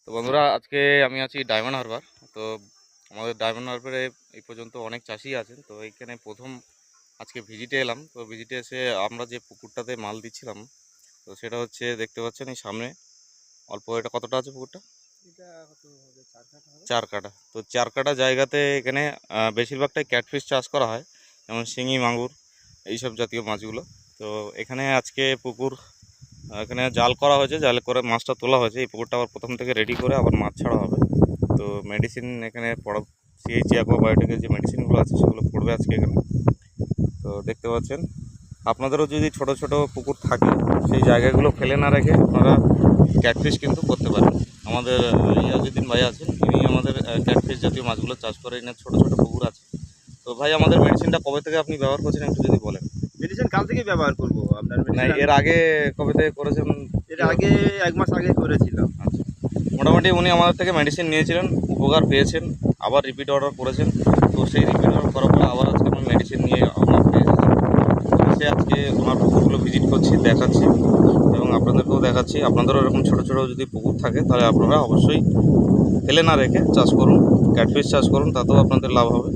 তো বন্ধুরা, আজকে আমি আছি ডায়মন্ড হারবার। তো আমাদের ডায়মন্ড হারবারে এই পর্যন্ত অনেক চাষি আছেন। তো এইখানে প্রথম আজকে ভিজিটে এলাম। তো ভিজিটে এসে আমরা যে পুকুরটাতে মাল দিচ্ছিলাম, তো সেটা হচ্ছে দেখতে পাচ্ছেন এই সামনে অল্প। এটা কতটা আছে পুকুরটা? এটা কত হবে? 4 কাঠা হবে। 4 কাঠা। তো 4 কাঠা জায়গাতে এখানে বেশিরভাগটাই ক্যাটফিশ চাষ করা হয়, যেমন শিঙি, মাগুর, এইসব জাতীয় মাছগুলো। তো এখানে আজকে পুকুর, এখানে জাল করা হয়েছে, জাল করে মাছটা তোলা হয়েছে। এই পুকুরটা আবার প্রথম থেকে রেডি করে আবার মাছ ছাড়া হবে। তো মেডিসিন এখানে পড়া, সিএইচি অ্যাকোয়াবায়োটিকের যে মেডিসিনগুলো আছে সেগুলো পড়বে আজকে এখানে। তো দেখতে পাচ্ছেন, আপনাদেরও যদি ছোট ছোট পুকুর থাকে, সেই জায়গাগুলো ফেলে না রেখে আপনারা ক্যাটফিশ কিন্তু করতে পারেন। আমাদের ইয়াজুদ্দিন ভাই আছেন, তিনি আমাদের ক্যাটফিশ জাতীয় মাছগুলো চাষ করে। এনে ছোটো ছোটো পুকুর আছে। তো ভাই, আমাদের মেডিসিনটা কবে থেকে আপনি ব্যবহার করছেন একটু যদি বলেন। মেডিসিন কাল থেকেই ব্যবহার করব। আপনার না, মেডিসিন এর আগে কবে থেকে করেছেন? এর আগে 1 মাস আগে করেছিলাম। আচ্ছা, মোটামুটি উনি আমাদের থেকে মেডিসিন নিয়েছিলেন, উপকার পেয়েছেন, আবার রিপিট অর্ডার করেছেন। তো সেই রিপিট অর্ডার করার পরে আবার আজকে আমি মেডিসিন নিয়ে আমার পেয়ে এসেছি। সে আজকে ওনার পুকুরগুলো ভিজিট করছি, দেখাচ্ছি এবং আপনাদেরকেও দেখাচ্ছি। আপনাদেরও এরকম ছোটো ছোটো যদি পুকুর থাকে তাহলে আপনারা অবশ্যই ফেলে না রেখে চাষ করুন, ক্যাটফিশ চাষ করুন, তাতেও আপনাদের লাভ হবে।